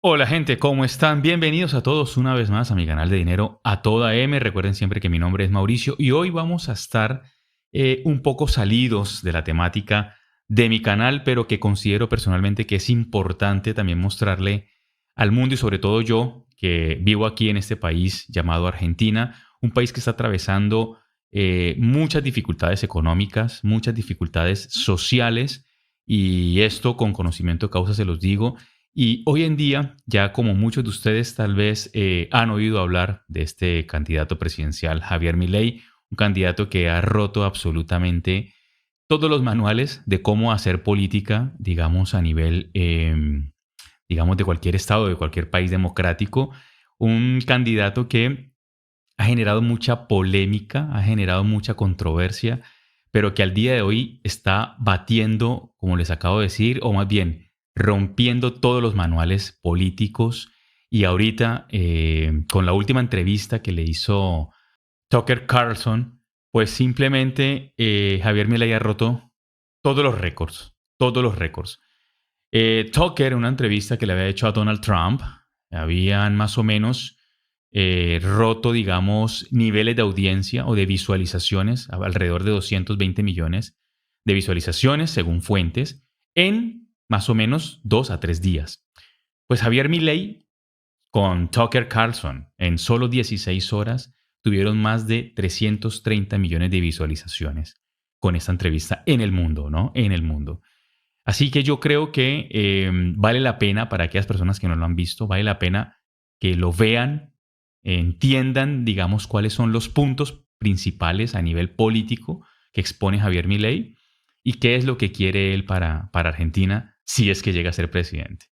Hola gente, ¿cómo están? Bienvenidos a todos una vez más a mi canal de Dinero a Toda M. Recuerden siempre que mi nombre es Mauricio y hoy vamos a estar un poco salidos de la temática de mi canal, pero que considero personalmente que es importante también mostrarle al mundo y sobre todo yo, que vivo aquí en este país llamado Argentina, un país que está atravesando muchas dificultades económicas, muchas dificultades sociales y esto con conocimiento de causa se los digo. Y hoy en día, ya como muchos de ustedes tal vez han oído hablar de este candidato presidencial, Javier Milei, un candidato que ha roto absolutamente todos los manuales de cómo hacer política, digamos, a nivel, digamos, de cualquier estado, de cualquier país democrático. Un candidato que ha generado mucha polémica, ha generado mucha controversia, pero que al día de hoy está batiendo, como les acabo de decir, o más bien rompiendo todos los manuales políticos. Y ahorita, con la última entrevista que le hizo Tucker Carlson, pues simplemente Javier Milei ha roto todos los récords, todos los récords. Tucker, en una entrevista que le había hecho a Donald Trump, habían más o menos roto, digamos, niveles de audiencia o de visualizaciones, alrededor de 220 millones de visualizaciones, según fuentes, en más o menos 2 a 3 días. Pues Javier Milei con Tucker Carlson en solo 16 horas tuvieron más de 330 millones de visualizaciones con esta entrevista en el mundo, ¿no? En el mundo. Así que yo creo que vale la pena para aquellas personas que no lo han visto, vale la pena que lo vean, entiendan, digamos, cuáles son los puntos principales a nivel político que expone Javier Milei y qué es lo que quiere él para Argentina si es que llega a ser presidente.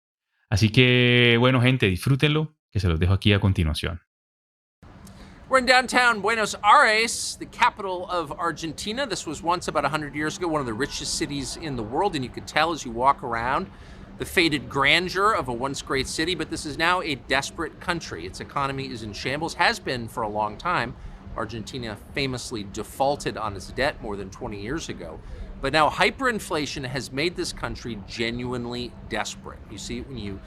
Así que, bueno, gente, disfrútenlo, que se los dejo aquí a continuación. We're in downtown Buenos Aires, the capital of Argentina. This was once, about 100 years ago, one of the richest cities in the world, and you could tell as you walk around the faded grandeur of a once great city, but this is now a desperate country. Its economy is in shambles, has been for a long time. Argentina famously defaulted on its debt more than 20 years ago. But now hyperinflation has made this country genuinely desperate. You see it when you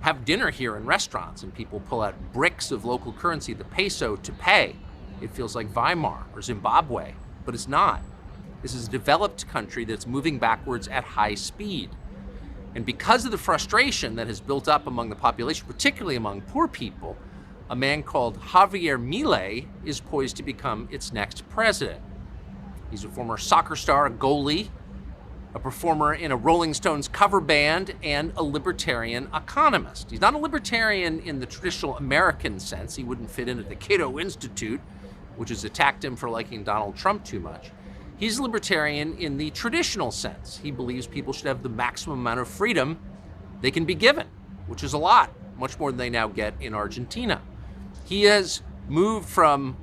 have dinner here in restaurants and people pull out bricks of local currency, the peso, to pay. It feels like Weimar or Zimbabwe, but it's not. This is a developed country that's moving backwards at high speed. And because of the frustration that has built up among the population, particularly among poor people, a man called Javier Milei is poised to become its next president. He's a former soccer star, a goalie, a performer in a Rolling Stones cover band, and a libertarian economist. He's not a libertarian in the traditional American sense. He wouldn't fit in at the Cato Institute, which has attacked him for liking Donald Trump too much. He's a libertarian in the traditional sense. He believes people should have the maximum amount of freedom they can be given, which is a lot, much more than they now get in Argentina. He has moved from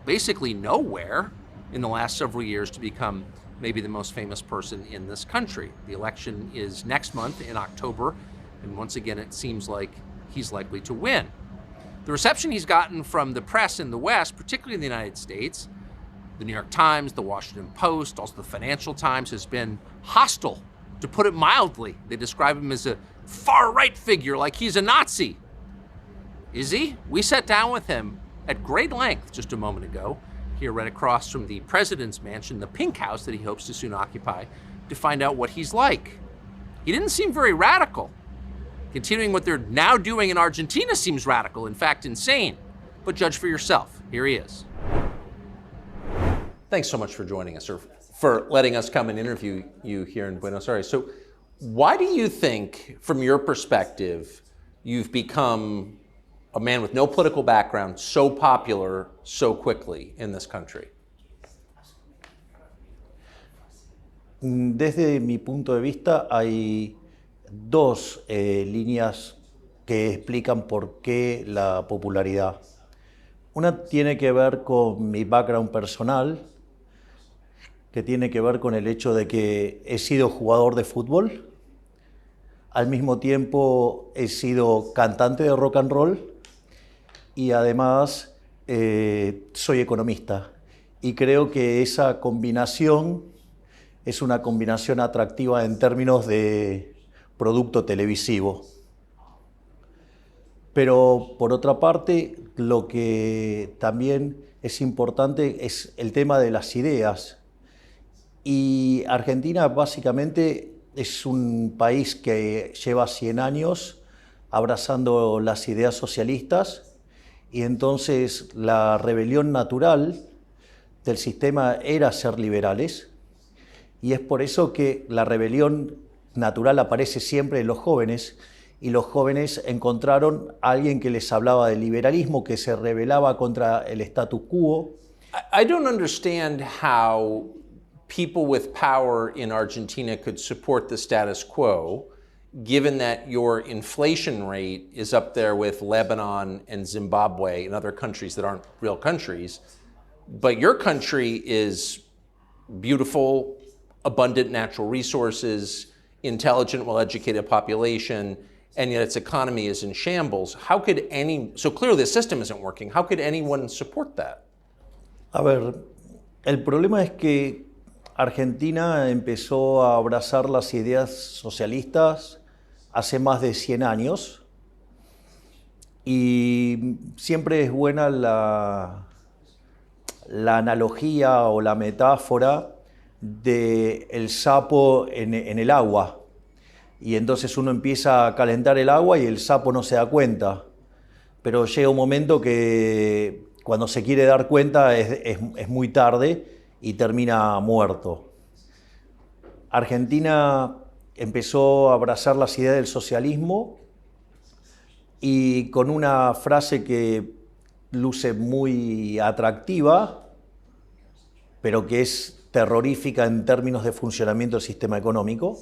basically nowhere in the last several years to become maybe the most famous person in this country. The election is next month in October, and once again, it seems like he's likely to win. The reception he's gotten from the press in the West, particularly in the United States, the New York Times, the Washington Post, also the Financial Times, has been hostile, to put it mildly. They describe him as a far-right figure, like he's a Nazi. Is he? We sat down with him at great length just a moment ago, here right across from the president's mansion, the pink house that he hopes to soon occupy, to find out what he's like. He didn't seem very radical. Continuing what they're now doing in Argentina seems radical, in fact, insane. But judge for yourself. Here he is. Thanks so much for joining us, or for letting us come and interview you here in Buenos Aires. So, why do you think, from your perspective, you've become a man with no political background, so popular so quickly in this country? Desde mi punto de vista hay dos líneas que explican por qué la popularidad. Una tiene que ver con mi background personal, que tiene que ver con el hecho de que he sido jugador de fútbol, al mismo tiempo he sido cantante de rock and roll y además soy economista. Y creo que esa combinación es una combinación atractiva en términos de producto televisivo. Pero por otra parte, lo que también es importante es el tema de las ideas. Y Argentina básicamente es un país que lleva 100 años abrazando las ideas socialistas y entonces la rebelión natural del sistema era ser liberales y es por eso que la rebelión natural aparece siempre en los jóvenes y los jóvenes encontraron a alguien que les hablaba del liberalismo, que se rebelaba contra el status quo. I don't understand how people with power in Argentina could support the status quo, given that your inflation rate is up there with Lebanon and Zimbabwe and other countries that aren't real countries. But your country is beautiful, abundant natural resources, intelligent, well-educated population, and yet its economy is in shambles. How could so clearly the system isn't working. How could anyone support that? A ver, el problema es que Argentina empezó a abrazar las ideas socialistas hace más de 100 años y siempre es buena la analogía o la metáfora del sapo en el agua. Y entonces uno empieza a calentar el agua y el sapo no se da cuenta. Pero llega un momento que cuando se quiere dar cuenta es muy tarde y termina muerto. Argentina empezó a abrazar las ideas del socialismo y con una frase que luce muy atractiva, pero que es terrorífica en términos de funcionamiento del sistema económico,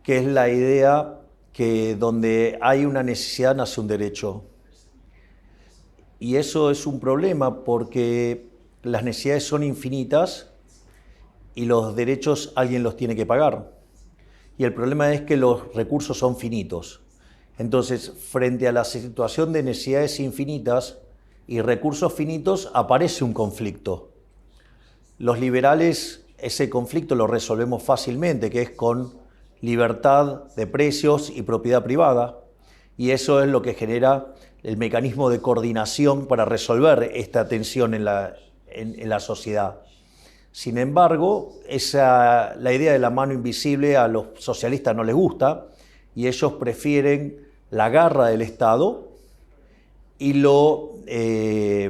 que es la idea que donde hay una necesidad nace un derecho. Y eso es un problema porque las necesidades son infinitas y los derechos alguien los tiene que pagar. Y el problema es que los recursos son finitos. Entonces, frente a la situación de necesidades infinitas y recursos finitos, aparece un conflicto. Los liberales ese conflicto lo resolvemos fácilmente, que es con libertad de precios y propiedad privada. Y eso es lo que genera el mecanismo de coordinación para resolver esta tensión en la sociedad. Sin embargo, la idea de la mano invisible a los socialistas no les gusta y ellos prefieren la garra del Estado y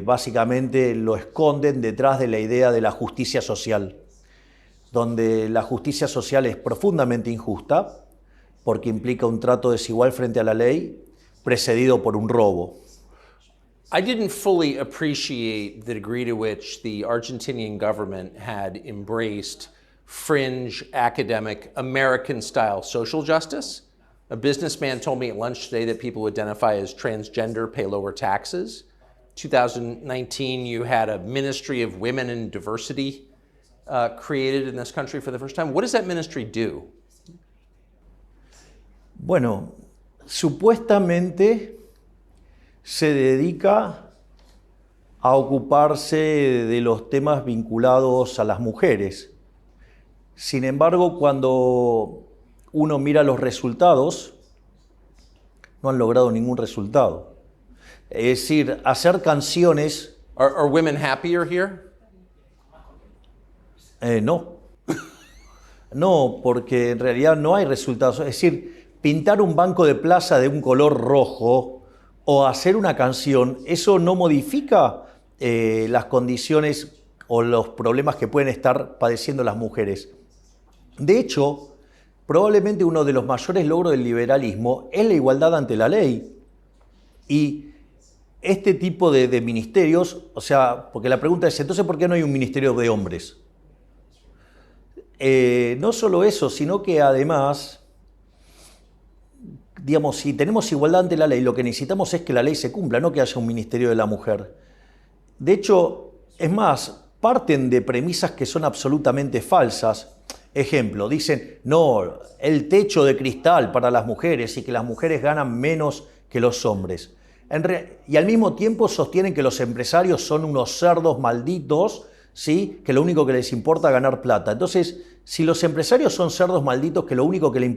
básicamente lo esconden detrás de la idea de la justicia social, donde la justicia social es profundamente injusta porque implica un trato desigual frente a la ley precedido por un robo. I didn't fully appreciate the degree to which the Argentinian government had embraced fringe, academic, American-style social justice. A businessman told me at lunch today that people who identify as transgender pay lower taxes. 2019, you had a Ministry of Women and Diversity created in this country for the first time. What does that ministry do? Bueno, supuestamente se dedica a ocuparse de los temas vinculados a las mujeres. Sin embargo, cuando uno mira los resultados, no han logrado ningún resultado. Es decir, hacer canciones... Are women happier here? No. No, porque en realidad no hay resultados. Es decir, pintar un banco de plaza de un color rojo o hacer una canción, eso no modifica las condiciones o los problemas que pueden estar padeciendo las mujeres. De hecho, probablemente uno de los mayores logros del liberalismo es la igualdad ante la ley. Y este tipo de ministerios, o sea, porque la pregunta es, entonces, ¿por qué no hay un ministerio de hombres? No solo eso, sino que además, digamos, si tenemos igualdad ante la ley, lo que necesitamos es que la ley se cumpla, no que haya un ministerio de la mujer. De hecho, es más, parten de premisas que son absolutamente falsas. Ejemplo, dicen, no, el techo de cristal para las mujeres y que las mujeres ganan menos que los hombres. Y al mismo tiempo sostienen que los empresarios son unos cerdos malditos, ¿sí? Que lo único que les importa es ganar plata. Entonces, si los empresarios son cerdos malditos que lo único que les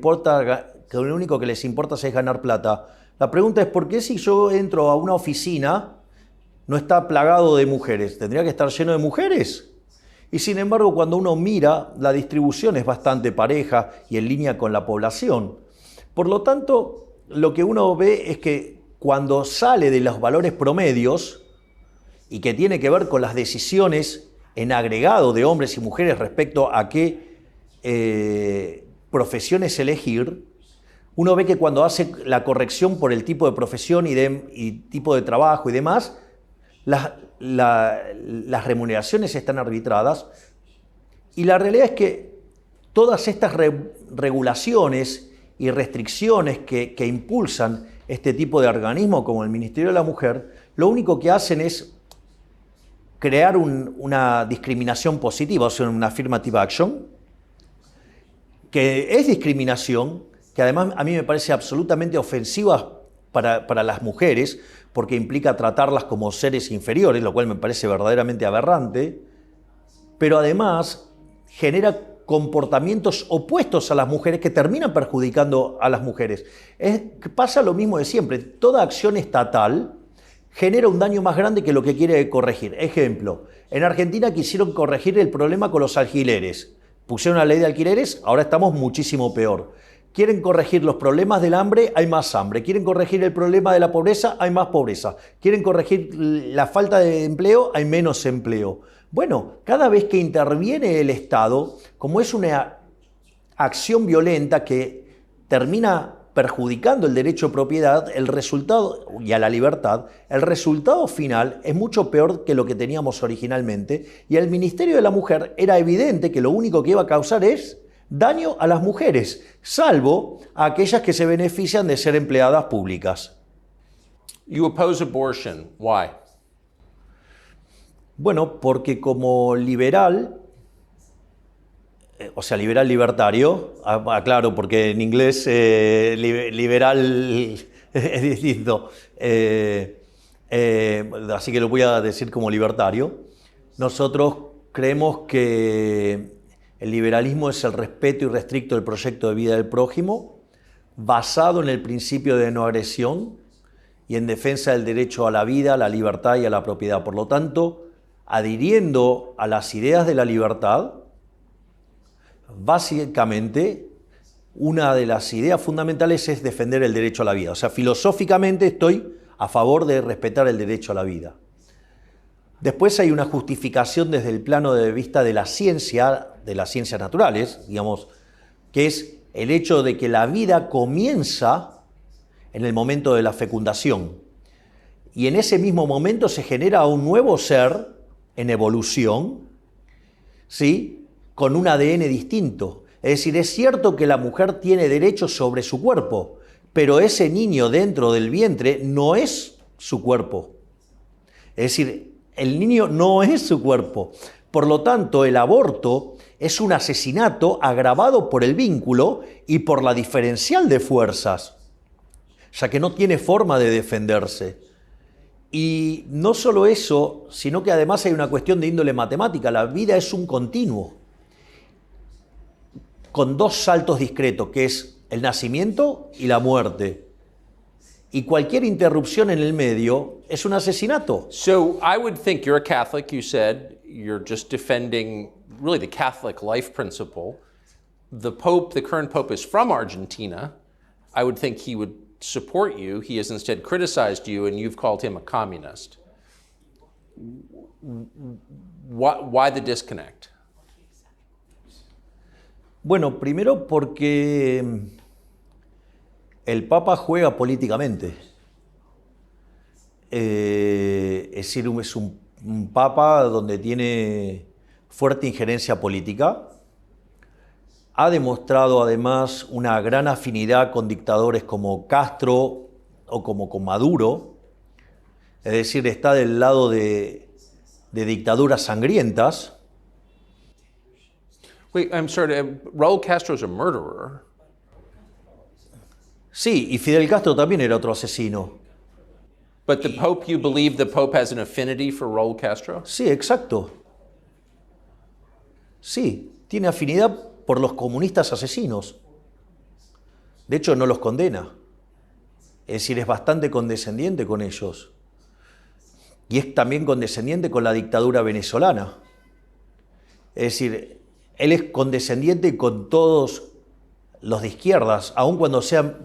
importa es ganar plata, La pregunta es, ¿por qué si yo entro a una oficina no está plagado de mujeres? ¿Tendría que estar lleno de mujeres? Y sin embargo, cuando uno mira, la distribución es bastante pareja y en línea con la población. Por lo tanto, lo que uno ve es que cuando sale de los valores promedios y que tiene que ver con las decisiones en agregado de hombres y mujeres respecto a qué profesiones elegir, uno ve que cuando hace la corrección por el tipo de profesión y tipo de trabajo y demás, las remuneraciones están arbitradas, y la realidad es que todas estas regulaciones y restricciones que impulsan este tipo de organismos como el Ministerio de la Mujer, lo único que hacen es crear una discriminación positiva, o sea, una affirmative action, que es discriminación, que además a mí me parece absolutamente ofensiva para las mujeres, porque implica tratarlas como seres inferiores, lo cual me parece verdaderamente aberrante, pero además genera comportamientos opuestos a las mujeres que terminan perjudicando a las mujeres. Pasa lo mismo de siempre, toda acción estatal genera un daño más grande que lo que quiere corregir. Ejemplo, en Argentina quisieron corregir el problema con los alquileres. Pusieron una ley de alquileres, ahora estamos muchísimo peor. Quieren corregir los problemas del hambre, hay más hambre. Quieren corregir el problema de la pobreza, hay más pobreza. Quieren corregir la falta de empleo, hay menos empleo. Bueno, cada vez que interviene el Estado, como es una acción violenta que termina perjudicando el derecho de propiedad, el resultado, y a la libertad, el resultado final es mucho peor que lo que teníamos originalmente, y el Ministerio de la Mujer era evidente que lo único que iba a causar es daño a las mujeres, salvo a aquellas que se benefician de ser empleadas públicas. You oppose abortion. Why? Bueno, porque como liberal, o sea, liberal libertario, aclaro, porque en inglés liberal es distinto, así que lo voy a decir como libertario. Nosotros creemos que el liberalismo es el respeto irrestricto del proyecto de vida del prójimo, basado en el principio de no agresión y en defensa del derecho a la vida, a la libertad y a la propiedad. Por lo tanto, adhiriendo a las ideas de la libertad, básicamente, una de las ideas fundamentales es defender el derecho a la vida. O sea, filosóficamente estoy a favor de respetar el derecho a la vida. Después hay una justificación desde el plano de vista de las ciencias naturales, digamos, que es el hecho de que la vida comienza en el momento de la fecundación. Y en ese mismo momento se genera un nuevo ser en evolución, ¿sí?, con un ADN distinto. Es decir, es cierto que la mujer tiene derechos sobre su cuerpo, pero ese niño dentro del vientre no es su cuerpo. Es decir, el niño no es su cuerpo. Por lo tanto, el aborto es un asesinato agravado por el vínculo y por la diferencial de fuerzas, ya que no tiene forma de defenderse. Y no solo eso, sino que además hay una cuestión de índole matemática. La vida es un continuo, con dos saltos discretos, que es el nacimiento y la muerte. Y cualquier interrupción en el medio es un asesinato. So I would think you're a Catholic, you said. You're just defending really the Catholic life principle. The Pope, the current Pope, is from Argentina. I would think he would support you. He has instead criticized you, and you've called him a communist. Why the disconnect? Bueno, primero porque el Papa juega políticamente. Es decir, es un Papa donde tiene fuerte injerencia política. Ha demostrado además una gran afinidad con dictadores como Castro o como con Maduro. Es decir, está del lado de dictaduras sangrientas. Wait, I'm sorry, Raúl Castro is a murderer. Sí, y Fidel Castro también era otro asesino. But the Pope, you believe the Pope has an affinity for Raúl Castro? Sí, exacto. Sí, tiene afinidad por los comunistas asesinos. De hecho, no los condena. Es decir, es bastante condescendiente con ellos. Y es también condescendiente con la dictadura venezolana. Es decir, él es condescendiente con todos los de izquierdas, aun cuando sean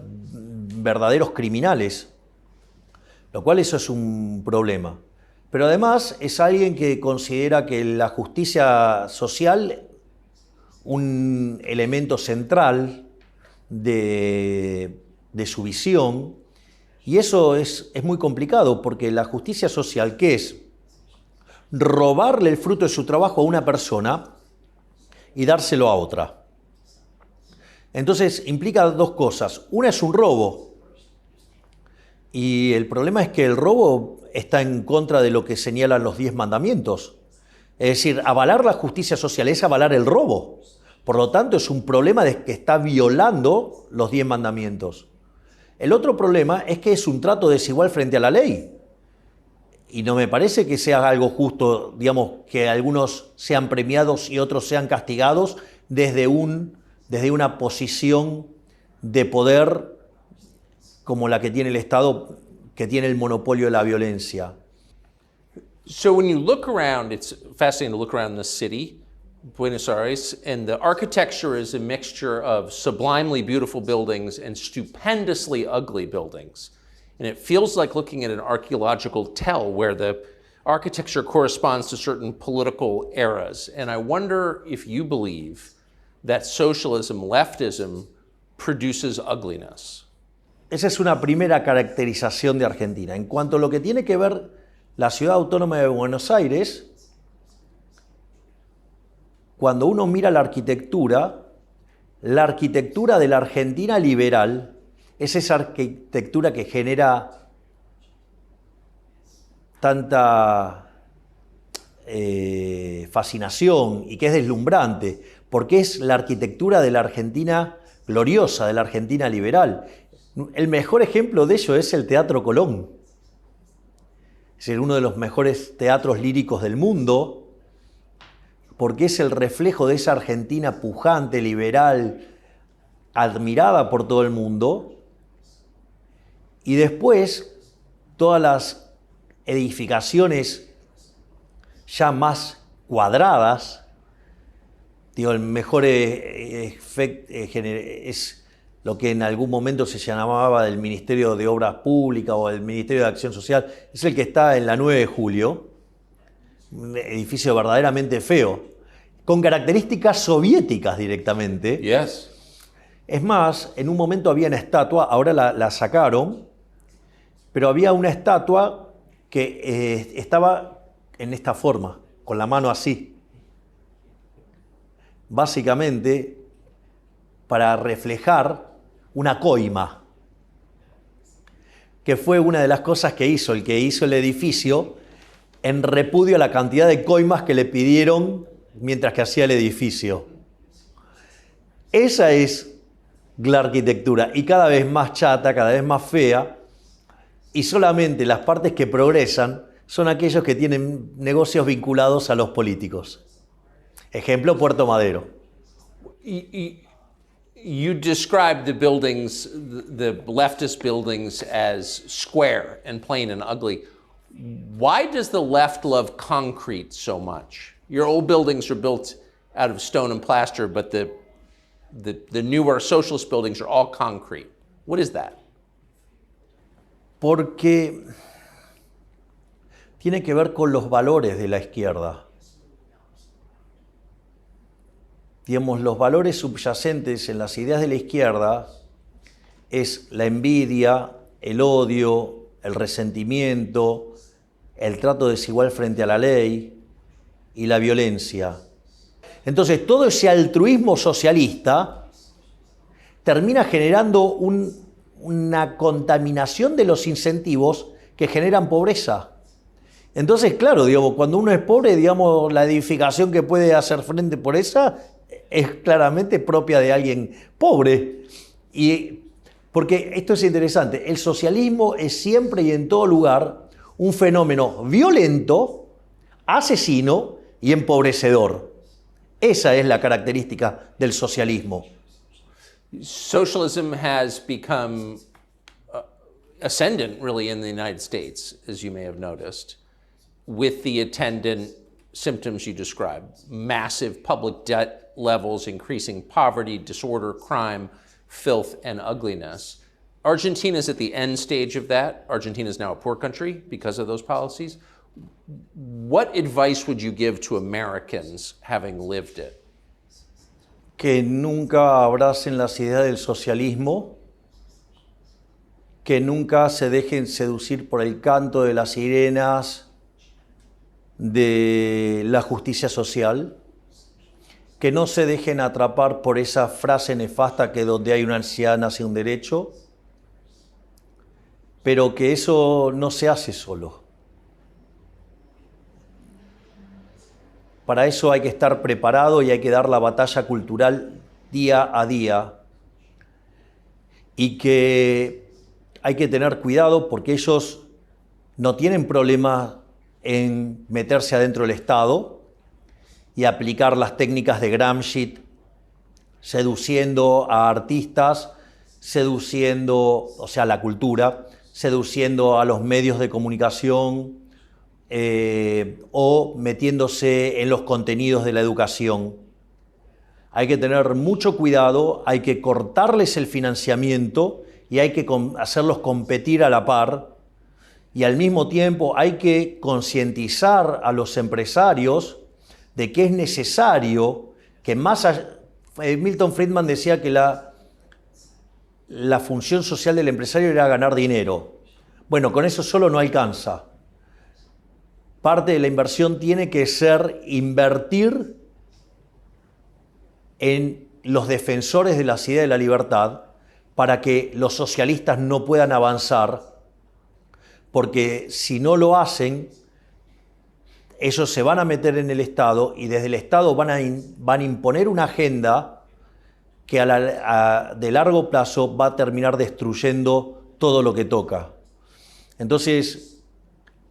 verdaderos criminales, lo cual eso es un problema. Pero además es alguien que considera que la justicia social, un elemento central de su visión, y eso es muy complicado, porque la justicia social, ¿qué es? Robarle el fruto de su trabajo a una persona y dárselo a otra. Entonces implica dos cosas. Una es un robo, y el problema es que el robo está en contra de lo que señalan los 10 mandamientos. Es decir, avalar la justicia social es avalar el robo. Por lo tanto, es un problema de que está violando los 10 mandamientos. El otro problema es que es un trato desigual frente a la ley. Y no me parece que sea algo justo, digamos, que algunos sean premiados y otros sean castigados desde una posición de poder como la que tiene el Estado, que tiene el monopolio de la violencia. So when you look around, it's fascinating to look around the city, Buenos Aires, and the architecture is a mixture of sublimely beautiful buildings and stupendously ugly buildings. And it feels like looking at an archaeological tell where the architecture corresponds to certain political eras. And I wonder if you believe that socialism, leftism, produces ugliness. Esa es una primera caracterización de Argentina. En cuanto a lo que tiene que ver la Ciudad Autónoma de Buenos Aires, cuando uno mira la arquitectura de la Argentina liberal es esa arquitectura que genera tanta fascinación y que es deslumbrante, porque es la arquitectura de la Argentina gloriosa, de la Argentina liberal. El mejor ejemplo de ello es el Teatro Colón. Es uno de los mejores teatros líricos del mundo, porque es el reflejo de esa Argentina pujante, liberal, admirada por todo el mundo. Y después, todas las edificaciones ya más cuadradas, digo, el mejor efecto es lo que en algún momento se llamaba del Ministerio de Obras Públicas o del Ministerio de Acción Social, es el que está en la 9 de Julio, un edificio verdaderamente feo, con características soviéticas directamente. Yes. Es más, en un momento había una estatua, ahora la sacaron, pero había una estatua que estaba en esta forma, con la mano así. Básicamente, para reflejar una coima, que fue una de las cosas que hizo el edificio en repudio a la cantidad de coimas que le pidieron mientras que hacía el edificio. Esa es la arquitectura, y cada vez más chata, cada vez más fea, y solamente las partes que progresan son aquellos que tienen negocios vinculados a los políticos. Ejemplo, Puerto Madero. You described the buildings, the leftist buildings, as square and plain and ugly. Why does the left love concrete so much? Your old buildings are built out of stone and plaster, but the newer socialist buildings are all concrete. What is that? Porque tiene que ver con los valores de la izquierda. Digamos, los valores subyacentes en las ideas de la izquierda es la envidia, el odio, el resentimiento, el trato desigual frente a la ley y la violencia. Entonces, todo ese altruismo socialista termina generando una contaminación de los incentivos que generan pobreza. Entonces, claro, digamos, cuando uno es pobre, digamos, la edificación que puede hacer frente por esa es claramente propia de alguien pobre. Y porque esto es interesante, el socialismo es siempre y en todo lugar un fenómeno violento, asesino y empobrecedor. Esa es la característica del socialismo. Socialism has become ascendant, really, in the United States, as you may have noticed, with the attendant symptoms you described: massive public debt levels, increasing poverty, disorder, crime, filth, and ugliness. Argentina is at the end stage of that. Argentina is now a poor country because of those policies. What advice would you give to Americans having lived it? Que nunca abracen las ideas del socialismo, que nunca se dejen seducir por el canto de las sirenas de la justicia social, que no se dejen atrapar por esa frase nefasta que donde hay una ansiedad nace un derecho, pero que eso no se hace solo. Para eso hay que estar preparado y hay que dar la batalla cultural día a día. Y que hay que tener cuidado porque ellos no tienen problema en meterse adentro del Estado y aplicar las técnicas de Gramsci, seduciendo a artistas, seduciendo, o sea, la cultura, seduciendo a los medios de comunicación, o metiéndose en los contenidos de la educación. Hay que tener mucho cuidado, hay que cortarles el financiamiento y hay que hacerlos competir a la par, y al mismo tiempo hay que concientizar a los empresarios de que es necesario que Milton Friedman decía que la función social del empresario era ganar dinero. Bueno, con eso solo no alcanza. Parte de la inversión tiene que ser invertir en los defensores de las ideas de la libertad para que los socialistas no puedan avanzar, porque si no lo hacen, ellos se van a meter en el Estado y desde el Estado van a imponer una agenda que de largo plazo va a terminar destruyendo todo lo que toca. Entonces,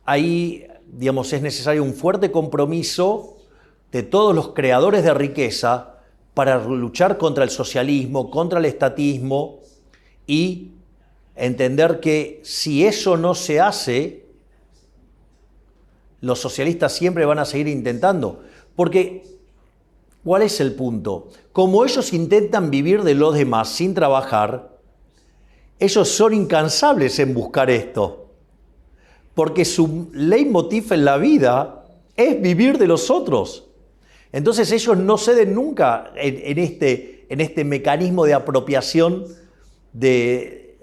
ahí, digamos, es necesario un fuerte compromiso de todos los creadores de riqueza para luchar contra el socialismo, contra el estatismo, y entender que si eso no se hace, los socialistas siempre van a seguir intentando. Porque, ¿cuál es el punto? Como ellos intentan vivir de los demás sin trabajar, ellos son incansables en buscar esto. Porque su leitmotiv en la vida es vivir de los otros. Entonces ellos no ceden nunca en este mecanismo de apropiación de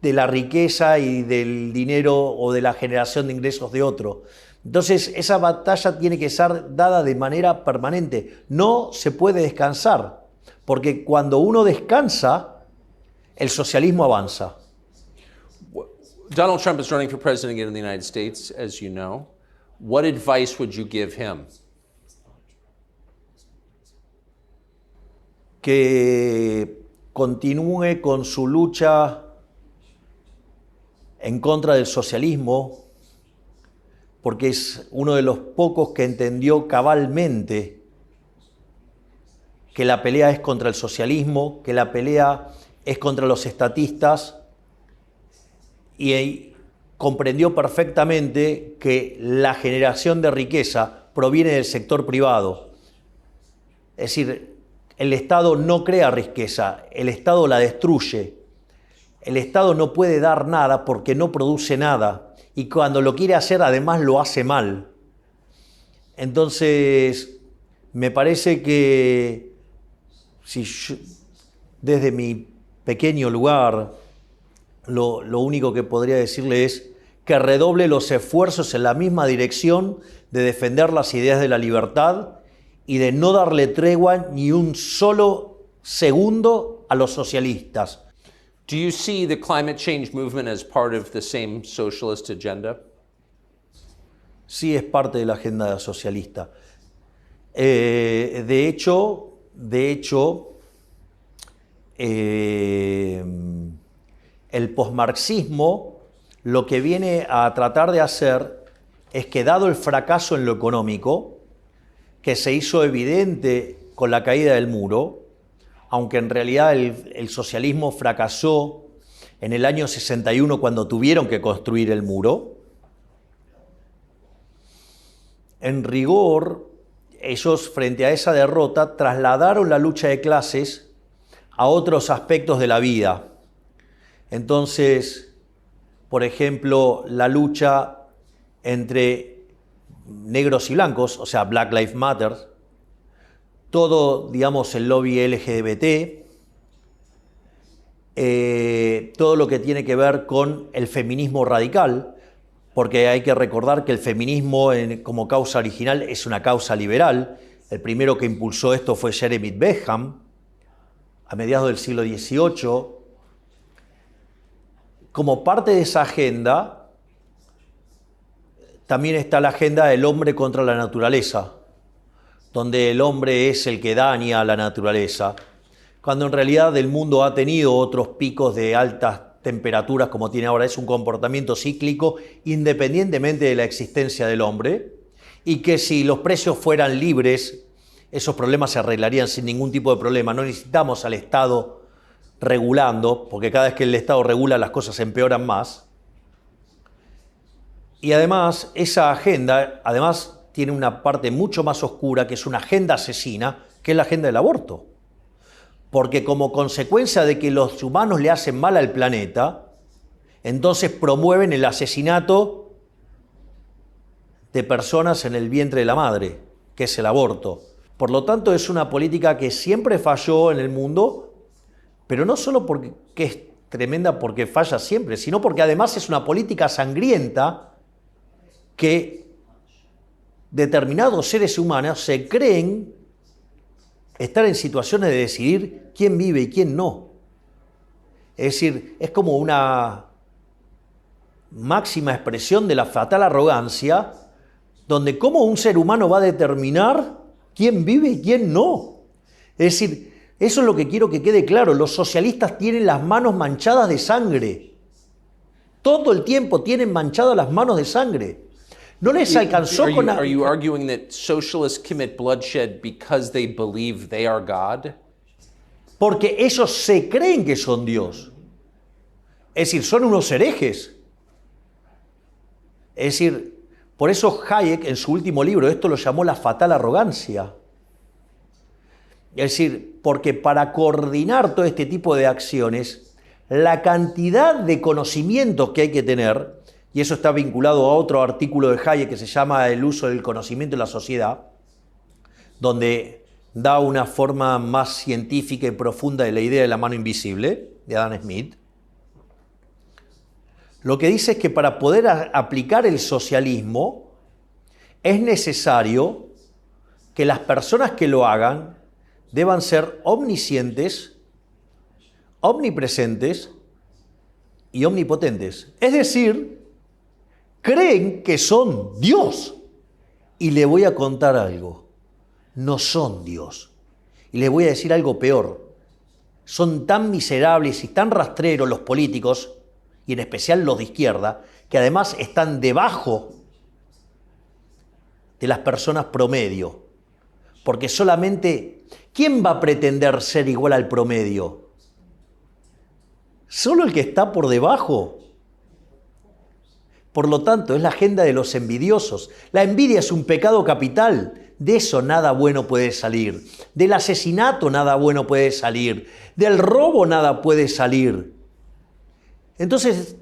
la riqueza y del dinero o de la generación de ingresos de otro. Entonces esa batalla tiene que ser dada de manera permanente. No se puede descansar, porque cuando uno descansa, el socialismo avanza. Donald Trump is running for president again in the United States, as you know. What advice would you give him? Que continúe con su lucha en contra del socialismo, porque es uno de los pocos que entendió cabalmente que la pelea es contra el socialismo, que la pelea es contra los estatistas, y comprendió perfectamente que la generación de riqueza proviene del sector privado. Es decir, el Estado no crea riqueza, el Estado la destruye. El Estado no puede dar nada porque no produce nada, y cuando lo quiere hacer además lo hace mal. Entonces, me parece que si yo, desde mi pequeño lugar, lo único que podría decirle es que redoble los esfuerzos en la misma dirección de defender las ideas de la libertad y de no darle tregua ni un solo segundo a los socialistas. Do you see the climate change movement as part of the same socialist agenda? Sí, es parte de la agenda socialista. De hecho, el posmarxismo lo que viene a tratar de hacer es que, dado el fracaso en lo económico, que se hizo evidente con la caída del muro, aunque en realidad el socialismo fracasó en el año 61 cuando tuvieron que construir el muro. En rigor, ellos frente a esa derrota trasladaron la lucha de clases a otros aspectos de la vida. Entonces, por ejemplo, la lucha entre negros y blancos, o sea, Black Lives Matter, todo, digamos, el lobby LGBT, todo lo que tiene que ver con el feminismo radical, porque hay que recordar que el feminismo como causa original es una causa liberal. El primero que impulsó esto fue Jeremy Bentham, a mediados del siglo XVIII. Como parte de esa agenda, también está la agenda del hombre contra la naturaleza, donde el hombre es el que daña a la naturaleza, cuando en realidad el mundo ha tenido otros picos de altas temperaturas como tiene ahora. Es un comportamiento cíclico independientemente de la existencia del hombre, y que si los precios fueran libres, esos problemas se arreglarían sin ningún tipo de problema. No necesitamos al Estado regulando, porque cada vez que el Estado regula las cosas empeoran más. Y además, esa agenda tiene una parte mucho más oscura, que es una agenda asesina, que es la agenda del aborto. Porque como consecuencia de que los humanos le hacen mal al planeta, entonces promueven el asesinato de personas en el vientre de la madre, que es el aborto. Por lo tanto, es una política que siempre falló en el mundo, pero no solo porque es tremenda porque falla siempre, sino porque además es una política sangrienta que determinados seres humanos se creen estar en situaciones de decidir quién vive y quién no. Es decir, es como una máxima expresión de la fatal arrogancia, donde cómo un ser humano va a determinar quién vive y quién no. Es decir, eso es lo que quiero que quede claro. Los socialistas tienen las manos manchadas de sangre. Todo el tiempo tienen manchadas las manos de sangre. No les alcanzó con... Are you arguing that socialists commit bloodshed because they believe they are God? Porque ellos se creen que son Dios. Es decir, son unos herejes. Es decir, por eso Hayek en su último libro esto lo llamó la fatal arrogancia. Es decir, porque para coordinar todo este tipo de acciones, la cantidad de conocimientos que hay que tener, y eso está vinculado a otro artículo de Hayek que se llama El uso del conocimiento en la sociedad, donde da una forma más científica y profunda de la idea de la mano invisible, de Adam Smith. Lo que dice es que para poder aplicar el socialismo es necesario que las personas que lo hagan deban ser omniscientes, omnipresentes y omnipotentes. Es decir, creen que son Dios. Y le voy a contar algo. No son Dios. Y les voy a decir algo peor. Son tan miserables y tan rastreros los políticos, y en especial los de izquierda, que además están debajo de las personas promedio. Porque solamente, ¿quién va a pretender ser igual al promedio? Solo el que está por debajo. Por lo tanto, es la agenda de los envidiosos. La envidia es un pecado capital. De eso nada bueno puede salir. Del asesinato nada bueno puede salir. Del robo nada puede salir. Entonces,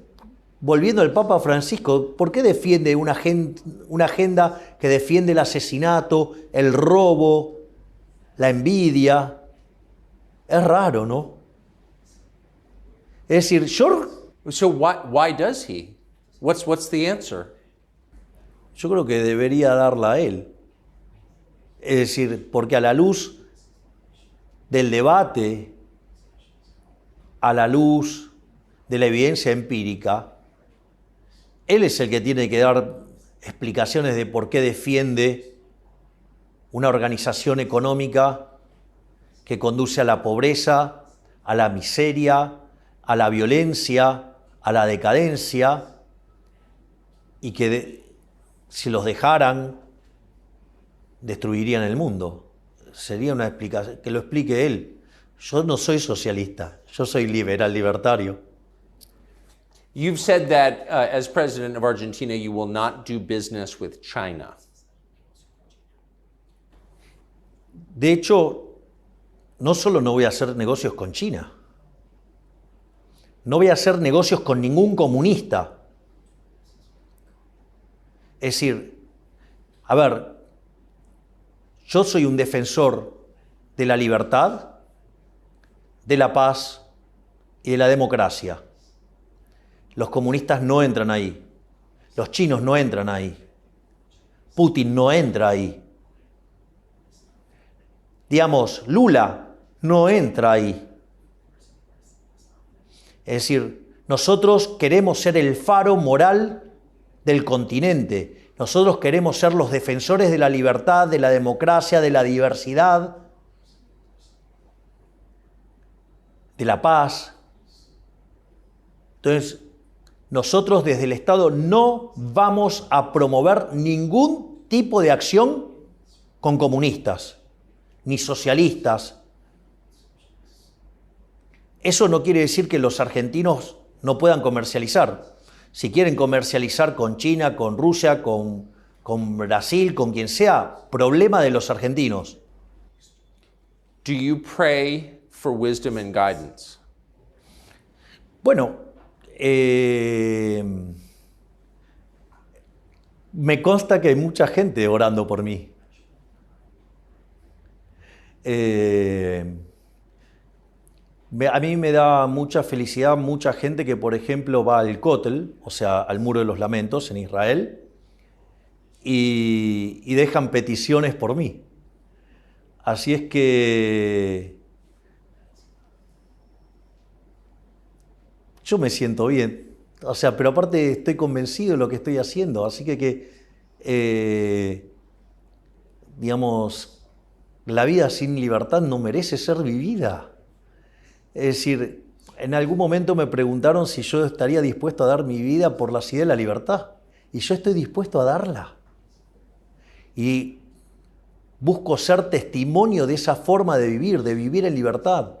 volviendo al Papa Francisco, ¿por qué defiende una agenda que defiende el asesinato, el robo, la envidia? Es raro, ¿no? Es decir, So why does he? What's the answer? yo creo que debería darla a él. Es decir, porque a la luz del debate, a la luz de la evidencia empírica, él es el que tiene que dar explicaciones de por qué defiende una organización económica que conduce a la pobreza, a la miseria, a la violencia, a la decadencia, y que si los dejaran, destruirían el mundo. Sería una explicación, que lo explique él. Yo no soy socialista, yo soy liberal, libertario. You've said that as president of Argentina, you will not do business with China. De hecho, no solo no voy a hacer negocios con China, no voy a hacer negocios con ningún comunista. Es decir, a ver, yo soy un defensor de la libertad, de la paz y de la democracia. Los comunistas no entran ahí. Los chinos no entran ahí. Putin no entra ahí. Digamos, Lula no entra ahí. Es decir, nosotros queremos ser el faro moral del continente. Nosotros queremos ser los defensores de la libertad, de la democracia, de la diversidad, de la paz. Entonces, nosotros desde el Estado no vamos a promover ningún tipo de acción con comunistas, ni socialistas. Eso no quiere decir que los argentinos no puedan comercializar. Si quieren comercializar con China, con Rusia, con Brasil, con quien sea, problema de los argentinos. Do you pray for wisdom and guidance? Bueno, me consta que hay mucha gente orando por mí. A mí me da mucha felicidad mucha gente que, por ejemplo, va al Kotel, o sea, al Muro de los Lamentos en Israel, y dejan peticiones por mí. Así es que yo me siento bien. O sea, pero aparte estoy convencido de lo que estoy haciendo. Así que digamos, la vida sin libertad no merece ser vivida. Es decir, en algún momento me preguntaron si yo estaría dispuesto a dar mi vida por la idea de la libertad. Y yo estoy dispuesto a darla. Y busco ser testimonio de esa forma de vivir en libertad.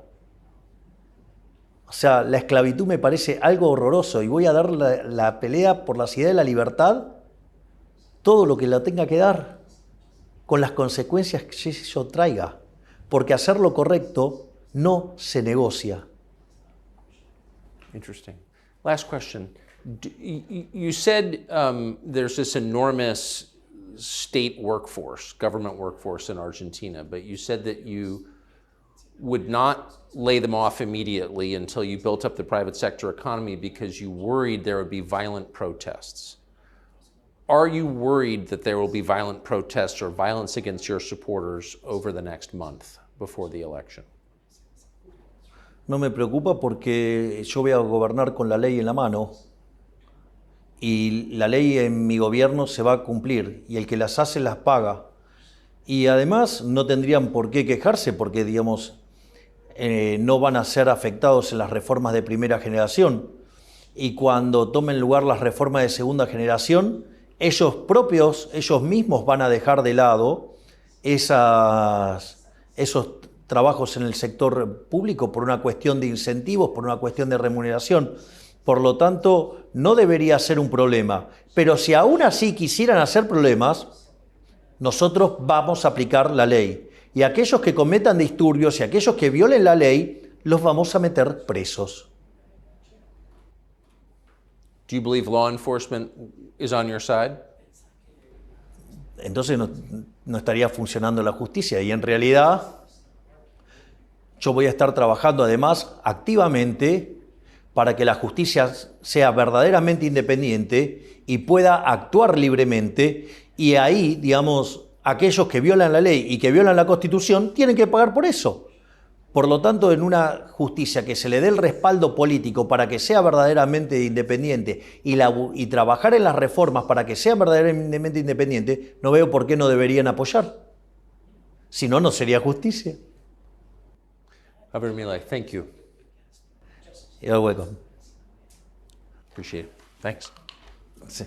O sea, la esclavitud me parece algo horroroso y voy a dar la pelea por la idea de la libertad todo lo que la tenga que dar, con las consecuencias que eso traiga. Porque hacer lo correcto no se negocia. Interesting. Last question. You said there's this enormous state workforce, government workforce in Argentina, but you said that you would not lay them off immediately until you built up the private sector economy because you worried there would be violent protests. Are you worried that there will be violent protests or violence against your supporters over the next month before the election? No me preocupa porque yo voy a gobernar con la ley en la mano y la ley en mi gobierno se va a cumplir y el que las hace las paga. Y además no tendrían por qué quejarse porque, digamos, no van a ser afectados en las reformas de primera generación. Y cuando tomen lugar las reformas de segunda generación, ellos mismos van a dejar de lado esos trabajos en el sector público por una cuestión de incentivos, por una cuestión de remuneración. Por lo tanto, no debería ser un problema. Pero si aún así quisieran hacer problemas, nosotros vamos a aplicar la ley. Y aquellos que cometan disturbios y aquellos que violen la ley, los vamos a meter presos. Do you believe law enforcement is on your side? Entonces no estaría funcionando la justicia. Y en realidad, yo voy a estar trabajando además activamente para que la justicia sea verdaderamente independiente y pueda actuar libremente. Y ahí, digamos, aquellos que violan la ley y que violan la Constitución tienen que pagar por eso. Por lo tanto, en una justicia que se le dé el respaldo político para que sea verdaderamente independiente y trabajar en las reformas para que sea verdaderamente independiente, no veo por qué no deberían apoyar. Si no, no sería justicia. Javier Milei, thank you. You're welcome. Appreciate it. Thanks. Sí.